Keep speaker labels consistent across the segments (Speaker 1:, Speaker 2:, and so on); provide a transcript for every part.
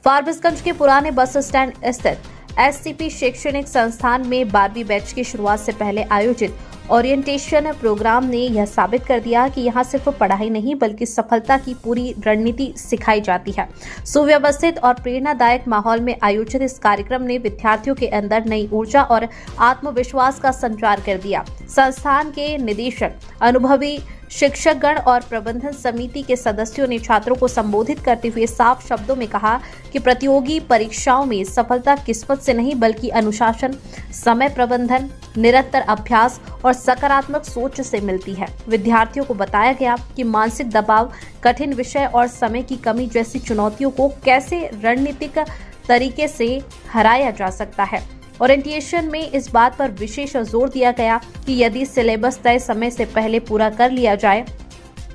Speaker 1: फारबिसगंज के पुराने bus stand स्थित एससीपी शैक्षणिक संस्थान में 12वीं बैच की शुरुआत से पहले आयोजित ओरिएंटेशन प्रोग्राम ने यह साबित कर दिया कि यहाँ सिर्फ पढ़ाई नहीं बल्कि सफलता की पूरी रणनीति सिखाई जाती है। सुव्यवस्थित और प्रेरणादायक माहौल में आयोजित इस कार्यक्रम ने विद्यार्थियों के अंदर नई ऊर्जा और आत्मविश्वास का संचार कर दिया। संस्थान के निदेशक, अनुभवी शिक्षकगण और प्रबंधन समिति के सदस्यों ने छात्रों को संबोधित करते हुए साफ शब्दों में कहा कि प्रतियोगी परीक्षाओं में सफलता किस्मत से नहीं बल्कि अनुशासन, समय प्रबंधन, निरंतर अभ्यास और सकारात्मक सोच से मिलती है। विद्यार्थियों को बताया गया कि मानसिक दबाव, कठिन विषय और समय की कमी जैसी चुनौतियों को कैसे रणनीतिक तरीके से हराया जा सकता है। ओरिएंटेशन में इस बात पर विशेष जोर दिया गया कि यदि सिलेबस तय समय से पहले पूरा कर लिया जाए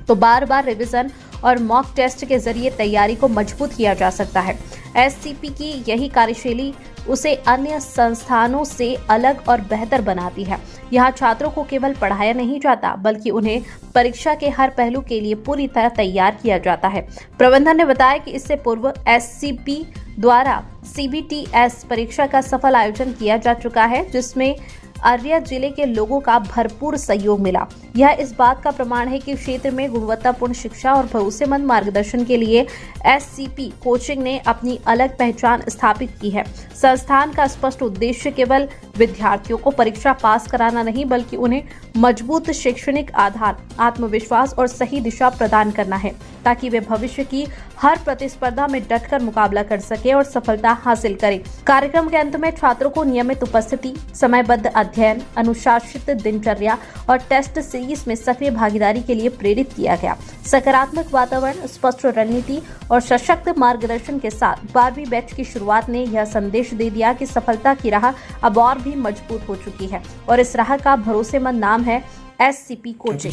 Speaker 1: तो बार बार रिवीजन और मॉक टेस्ट के जरिए तैयारी को मजबूत किया जा सकता है। एससीपी की यही कार्यशैली उसे अन्य संस्थानों से अलग और बेहतर बनाती है। यहाँ छात्रों को केवल पढ़ाया नहीं जाता बल्कि उन्हें परीक्षा के हर पहलू के लिए पूरी तरह तैयार किया जाता है। प्रबंधन ने बताया कि इससे पूर्व एससीपी द्वारा सीबीटीएस परीक्षा का सफल आयोजन किया जा चुका है, जिसमें अररिया जिले के लोगों का भरपूर सहयोग मिला। यह इस बात का प्रमाण है कि क्षेत्र में गुणवत्तापूर्ण शिक्षा और भरोसेमंद मार्गदर्शन के लिए एससीपी कोचिंग ने अपनी अलग पहचान स्थापित की है। संस्थान का स्पष्ट उद्देश्य केवल विद्यार्थियों को परीक्षा पास कराना नहीं बल्कि उन्हें मजबूत शैक्षणिक आधार, आत्मविश्वास और सही दिशा प्रदान करना है ताकि वे भविष्य की हर प्रतिस्पर्धा में डटकर मुकाबला कर सके और सफलता हासिल करें। कार्यक्रम के अंत में छात्रों को नियमित उपस्थिति, समयबद्ध अध्ययन, अनुशासित दिनचर्या और टेस्ट सीरीज में सक्रिय भागीदारी के लिए प्रेरित किया गया। सकारात्मक वातावरण, स्पष्ट रणनीति और सशक्त मार्गदर्शन के साथ 12वीं बैच की शुरुआत ने यह संदेश दे दिया कि सफलता की राह अब और भी मजबूत हो चुकी है और इस राह का भरोसेमंद नाम है एससीपी कोचिंग।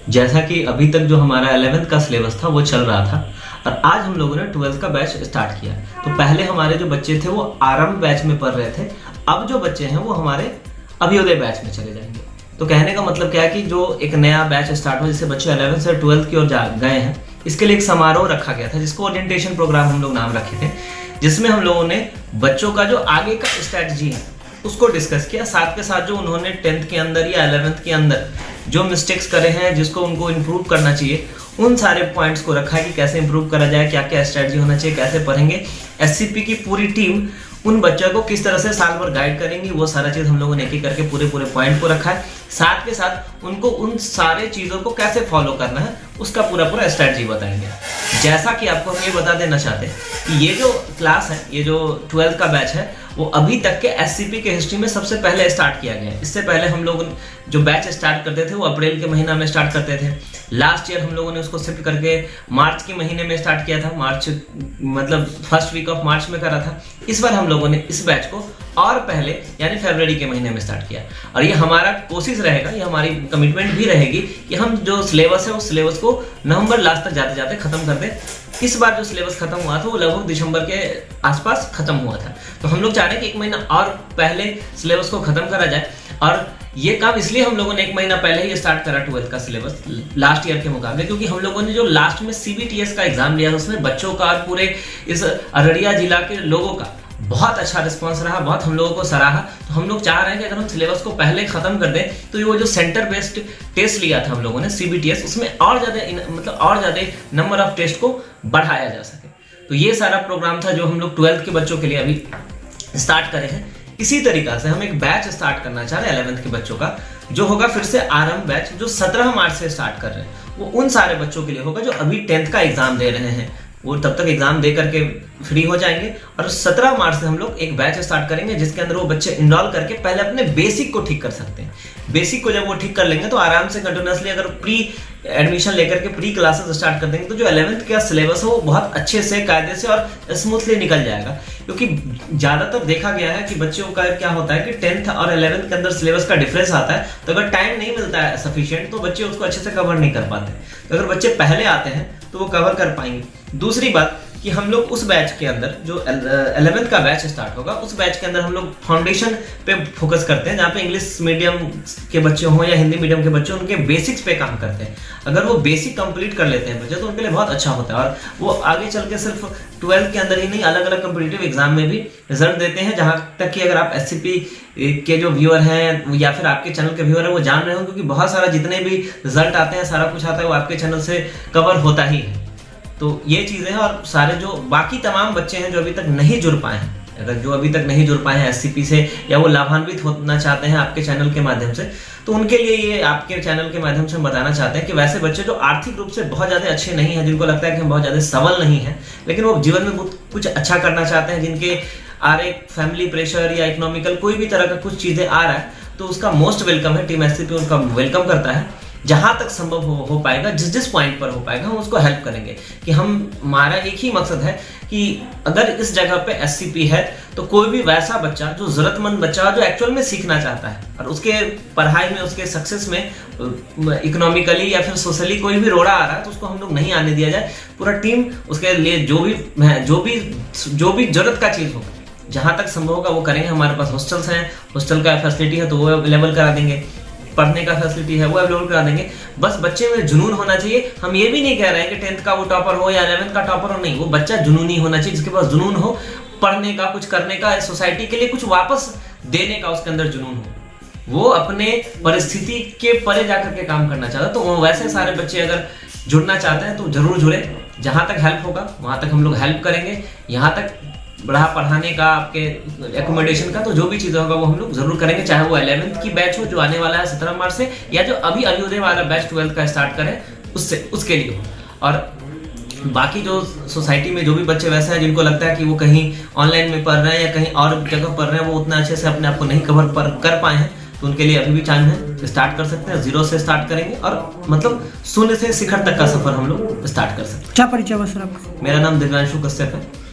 Speaker 2: जैसा कि अभी तक जो हमारा 11th का सिलेबस था वो चल रहा था और आज हम लोगों ने 12th का बैच स्टार्ट किया। तो पहले हमारे जो बच्चे थे वो आरंभ बैच में पढ़ रहे थे, अब जो बच्चे हैं वो हमारे अभ्युदय बैच में चले जाएंगे। तो कहने का मतलब क्या है कि जो एक नया बैच स्टार्ट हुआ जिससे बच्चे 11th से 12th की ओर गए हैं, इसके लिए एक समारोह रखा गया था जिसको ओरिएंटेशन प्रोग्राम हम लोग नाम रखे थे, जिसमें हम लोगों ने बच्चों का जो आगे का स्ट्रेटजी है उसको डिस्कस किया। साथ के साथ जो उन्होंने 10th के अंदर या 11th के अंदर जो मिस्टेक्स करे हैं जिसको उनको इम्प्रूव करना चाहिए, उन सारे पॉइंट्स को रखा है कि कैसे इम्प्रूव करा जाए, क्या क्या स्ट्रेटजी होना चाहिए, कैसे पढ़ेंगे। एससीपी की पूरी टीम उन बच्चों को किस तरह से साल भर गाइड करेंगी, वो सारा चीज़ हम लोगों ने एक एक करके पूरे पॉइंट को रखा है। साथ के साथ उनको उन सारे चीज़ों को कैसे फॉलो करना है उसका पूरा स्ट्रेटजी बताएंगे। जैसा कि आपको हम ये बता देना चाहते हैं कि ये जो क्लास है, ये जो 12th का बैच है, वो अभी तक के एससीपी के हिस्ट्री में सबसे पहले स्टार्ट किया गया है। इससे पहले हम लोग जो बैच स्टार्ट करते थे वो अप्रैल के महीना में स्टार्ट करते थे। लास्ट ईयर हम लोगों ने उसको शिफ्ट करके मार्च के महीने में स्टार्ट किया था, मार्च मतलब फर्स्ट वीक ऑफ मार्च में करा था। इस बार हम लोगों ने इस बैच को और पहले यानी फरवरी के महीने में स्टार्ट किया और ये हमारा कोशिश रहेगा, ये हमारी कमिटमेंट भी रहेगी कि हम जो सिलेबस है उस सिलेबस को नवंबर लास्ट तक जाते जाते खत्म कर दें। इस बार जो सिलेबस खत्म हुआ था वो लगभग दिसंबर के आसपास खत्म हुआ था, तो हम लोग चाह रहे हैं कि 1 महीना और पहले सिलेबस को खत्म करा जाए। और ये काम इसलिए हम लोगों ने 1 महीना पहले ही स्टार्ट करा 12th का सिलेबस लास्ट ईयर के मुकाबले, क्योंकि हम लोगों ने जो लास्ट में सीबीटीएस का एग्जाम लिया उसमें बच्चों का और पूरे इस अररिया जिला के लोगों का बहुत अच्छा रिस्पांस रहा, बहुत हम लोगों को सराहा। तो हम लोग चाह रहे हैं कि अगर हम सिलेबस को पहले खत्म कर दें तो ये वो जो सेंटर बेस्ड टेस्ट लिया था हम लोगों ने सीबीटीएस, उसमें और ज़्यादा नंबर ऑफ टेस्ट को बढ़ाया जा सके। तो ये सारा प्रोग्राम था जो हम लोग 12th के बच्चों के लिए अभी स्टार्ट करे हैं। इसी तरीका से हम एक बैच स्टार्ट करना चाह रहे हैं 11th के बच्चों का, जो होगा फिर से आरंभ बैच, जो 17 मार्च से स्टार्ट कर रहे हैं। वो उन सारे बच्चों के लिए होगा जो अभी 10th का एग्जाम दे रहे हैं, वो तब तक एग्जाम दे करके फ्री हो जाएंगे। और 17 मार्च से हम लोग एक बैच स्टार्ट करेंगे जिसके अंदर वो बच्चे इनरोल करके पहले अपने बेसिक को ठीक कर सकते हैं। बेसिक को जब वो ठीक कर लेंगे तो आराम से कंटिन्यूसली अगर प्री एडमिशन लेकर के प्री क्लासेस स्टार्ट कर देंगे तो जो 11th का सिलेबस है वो बहुत अच्छे से, कायदे से और स्मूथली निकल जाएगा। क्योंकि ज़्यादातर देखा गया है कि बच्चों का क्या होता है कि 10th और 11th के अंदर सिलेबस का डिफरेंस आता है, तो अगर टाइम नहीं मिलता है सफिशिएंट तो बच्चे उसको अच्छे से कवर नहीं कर पाते। तो अगर बच्चे पहले आते हैं तो वो कवर कर पाएंगे। दूसरी बात कि हम लोग उस बैच के अंदर जो 11th का बैच स्टार्ट होगा, उस बैच के अंदर हम लोग फाउंडेशन पे फोकस करते हैं, जहाँ पे इंग्लिश मीडियम के बच्चे हों या हिंदी मीडियम के बच्चे, उनके बेसिक्स पे काम करते हैं। अगर वो बेसिक कंप्लीट कर लेते हैं बच्चे तो उनके लिए बहुत अच्छा होता है, और वो आगे चल के सिर्फ 12th के अंदर ही नहीं, अलग अलग कॉम्पिटिटिव एग्जाम में भी रिजल्ट देते हैं। जहाँ तक कि अगर आप SCP के जो व्यूअर हैं या फिर आपके चैनल के व्यूअर हैं वो जान रहे हो, क्योंकि बहुत सारा जितने भी रिजल्ट आते हैं, सारा कुछ आता है वो आपके चैनल से कवर होता ही है। तो ये चीज़ें हैं। और सारे जो बाकी तमाम बच्चे हैं जो अभी तक नहीं जुड़ पाए हैं, अगर जो अभी तक नहीं जुड़ पाए हैं SCP से, या वो लाभान्वित होना चाहते हैं आपके चैनल के माध्यम से, तो उनके लिए ये आपके चैनल के माध्यम से हम बताना चाहते हैं कि वैसे बच्चे जो आर्थिक रूप से बहुत ज़्यादा अच्छे नहीं हैं, जिनको लगता है कि हम बहुत ज़्यादा सबल नहीं हैं, लेकिन वो जीवन में कुछ अच्छा करना चाहते हैं, जिनके फैमिली प्रेशर या इकोनॉमिकल कोई भी तरह का कुछ चीज़ें आ रहा है, तो उसका मोस्ट वेलकम है। टीम SCP उनका वेलकम करता है। जहां तक संभव हो पाएगा, जिस पॉइंट पर हो पाएगा, हम उसको हेल्प करेंगे। कि हमारा एक ही मकसद है कि अगर इस जगह पे SCP है तो कोई भी वैसा बच्चा जो जरूरतमंद बच्चा जो एक्चुअल में सीखना चाहता है और उसके पढ़ाई में, उसके सक्सेस में इकोनॉमिकली या फिर सोशली कोई भी रोड़ा आ रहा है, तो उसको हम लोग नहीं आने दिया जाए। पूरा टीम उसके लिए जो भी जरूरत का चीज होगा, जहां तक संभव होगा वो करेंगे। हमारे पास हॉस्टल्स हैं, हॉस्टल का फैसिलिटी है तो वो अवेलेबल करा देंगे, पढ़ने का फैसिलिटी है वो अवेलेबल करा देंगे। बस बच्चे में जुनून होना चाहिए। हम ये भी नहीं कह रहे हैं कि 10th का वो टॉपर हो या 11th का टॉपर हो, नहीं, वो बच्चा जुनूनी होना चाहिए, जिसके पास जुनून हो पढ़ने का, कुछ करने का, सोसाइटी के लिए कुछ वापस देने का उसके अंदर जुनून हो, वो अपने परिस्थिति के परे जाकर के काम करना चाहता है। तो वैसे सारे बच्चे अगर जुड़ना चाहते हैं तो जरूर जुड़े। जहां तक हेल्प होगा वहां तक हम लोग हेल्प करेंगे। यहाँ तक पढ़ाने का, आपके एकोमोडेशन का, तो जो भी चीज़ होगा वो हम लोग जरूर करेंगे। चाहे वो 11th की बैच हो जो आने वाला है 17 मार्च से, या जो अभी अभ्युदय वाला बैच 12th का स्टार्ट करें उसके लिए हो। और बाकी जो सोसाइटी में जो भी बच्चे वैसे हैं जिनको लगता है कि वो कहीं ऑनलाइन में पढ़ रहे हैं या कहीं और जगह पढ़ रहे हैं, वो उतना अच्छे से अपने आप को नहीं कवर कर पाए हैं, तो उनके लिए अभी भी चांस है। स्टार्ट कर सकते हैं, 0 से स्टार्ट करेंगे और मतलब शून्य से शिखर तक का सफर हम लोग स्टार्ट कर सकते हैं।
Speaker 3: क्या परिचय बस सर आपका?
Speaker 2: मेरा नाम दिव्यांशु कश्यप है।